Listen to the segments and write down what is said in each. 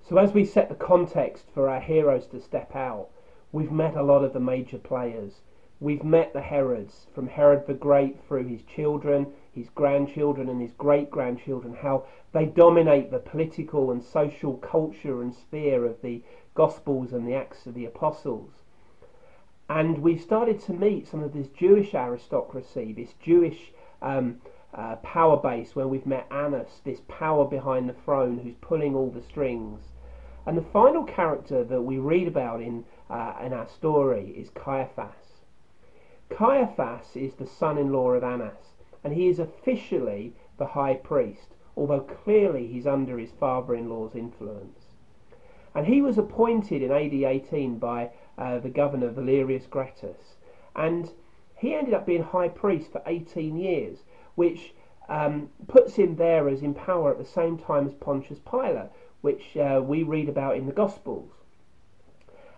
So as we set the context for our heroes to step out, we've met a lot of the major players. We've met the Herods, from Herod the Great through his children, his grandchildren and his great-grandchildren, how they dominate the political and social culture and sphere of the Gospels and the Acts of the Apostles. And we've started to meet some of this Jewish aristocracy, this Jewish power base, where we've met Annas, this power behind the throne who's pulling all the strings. And the final character that we read about in our story is Caiaphas. Caiaphas is the son-in-law of Annas, and he is officially the high priest, although clearly he's under his father-in-law's influence. And he was appointed in AD 18 by the governor Valerius Gratus, and he ended up being high priest for 18 years, which puts him there as in power at the same time as Pontius Pilate, which we read about in the Gospels.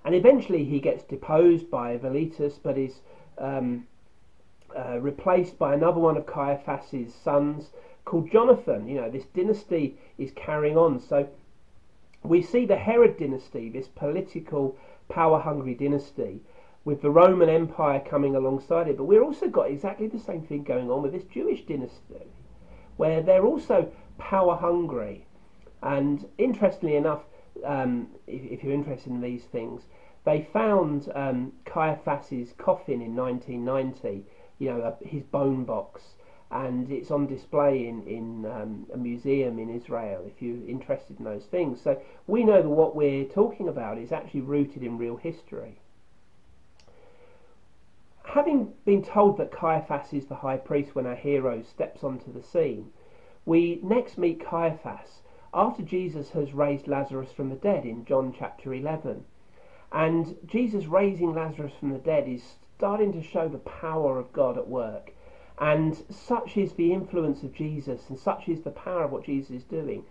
And eventually he gets deposed by Velitus, but is replaced by another one of Caiaphas's sons called Jonathan. This dynasty is carrying on. So we see the Herod dynasty, this political, power-hungry dynasty, with the Roman Empire coming alongside it. But we've also got exactly the same thing going on with this Jewish dynasty, where they're also power-hungry. And interestingly enough, if you're interested in these things, they found Caiaphas's coffin in 1990, his bone box, and it's on display in a museum in Israel if you're interested in those things. So we know that what we're talking about is actually rooted in real history. Having been told that Caiaphas is the high priest when our hero steps onto the scene, we next meet Caiaphas after Jesus has raised Lazarus from the dead in John chapter 11. And Jesus raising Lazarus from the dead is starting to show the power of God at work. And such is the influence of Jesus, and such is the power of what Jesus is doing.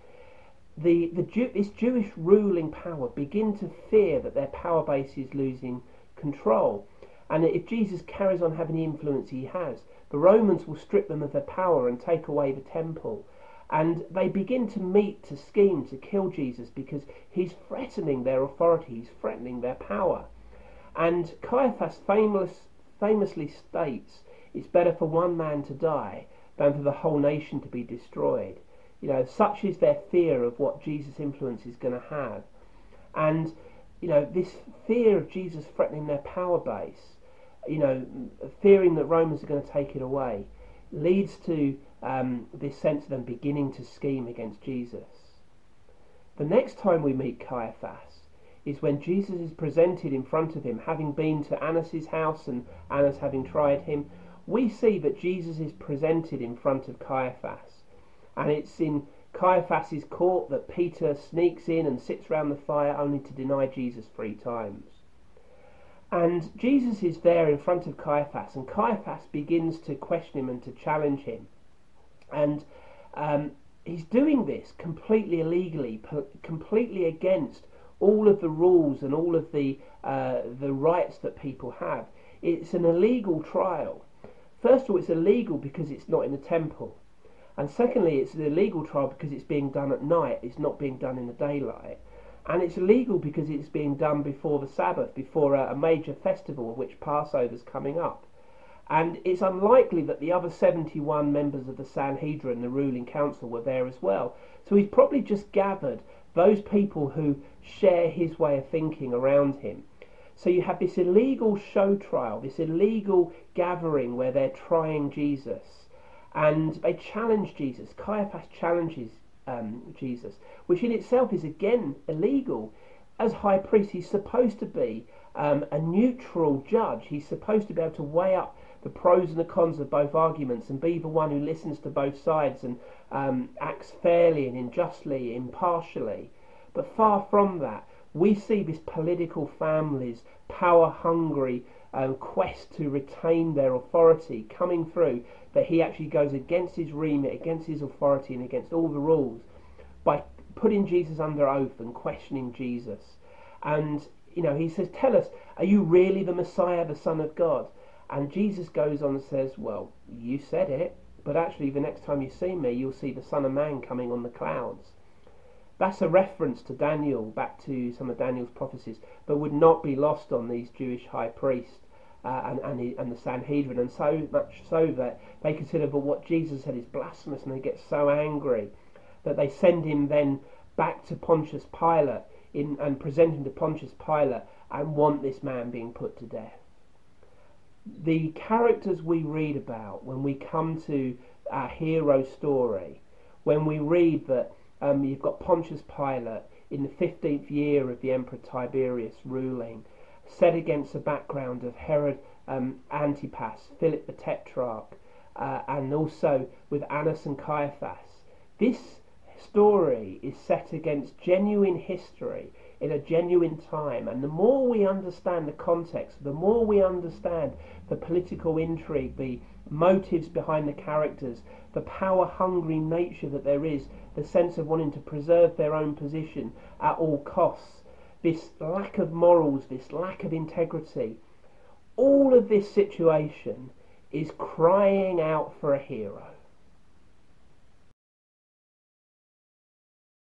This Jewish ruling power begin to fear that their power base is losing control. And if Jesus carries on having the influence he has, the Romans will strip them of their power and take away the temple. And they begin to meet, to scheme to kill Jesus because he's threatening their authority, he's threatening their power. And Caiaphas famously states, it's better for one man to die than for the whole nation to be destroyed. Such is their fear of what Jesus' influence is going to have. And, this fear of Jesus threatening their power base, fearing that Romans are going to take it away, leads to this sense of them beginning to scheme against Jesus. The next time we meet Caiaphas is when Jesus is presented in front of him, having been to Annas' house and Annas having tried him. We see that Jesus is presented in front of Caiaphas, and it's in Caiaphas' court that Peter sneaks in and sits round the fire only to deny Jesus 3 times. And Jesus is there in front of Caiaphas, and Caiaphas begins to question him and to challenge him. And he's doing this completely illegally, completely against all of the rules and all of the rights that people have. It's an illegal trial. First of all, it's illegal because it's not in the temple. And secondly, it's an illegal trial because it's being done at night. It's not being done in the daylight. And it's illegal because it's being done before the Sabbath, before a major festival, of which Passover's coming up. And it's unlikely that the other 71 members of the Sanhedrin, the ruling council, were there as well. So he's probably just gathered those people who share his way of thinking around him. So you have this illegal show trial, this illegal gathering where they're trying Jesus. And they challenge Jesus. Caiaphas challenges Jesus, which in itself is again illegal. As high priest, he's supposed to be a neutral judge. He's supposed to be able to weigh up the pros and the cons of both arguments and be the one who listens to both sides and acts fairly and justly, impartially. But far from that, we see this political family's power-hungry quest to retain their authority coming through, that he actually goes against his remit, against his authority and against all the rules by putting Jesus under oath and questioning Jesus. And he says, tell us, are you really the Messiah, the Son of God? And Jesus goes on and says, well, you said it, but actually the next time you see me, you'll see the Son of Man coming on the clouds. That's a reference to Daniel, back to some of Daniel's prophecies, but would not be lost on these Jewish high priests and the Sanhedrin, and so much so that they consider that what Jesus said is blasphemous, and they get so angry that they send him then back to Pontius Pilate and present him to Pontius Pilate and want this man being put to death. The characters we read about when we come to our hero story, when we read that you've got Pontius Pilate in the 15th year of the Emperor Tiberius ruling, set against the background of Herod Antipas, Philip the Tetrarch, and also with Annas and Caiaphas. This story is set against genuine history in a genuine time, and the more we understand the context, the more we understand the political intrigue, the motives behind the characters, the power-hungry nature that there is, the sense of wanting to preserve their own position at all costs, this lack of morals, this lack of integrity, all of this situation is crying out for a hero.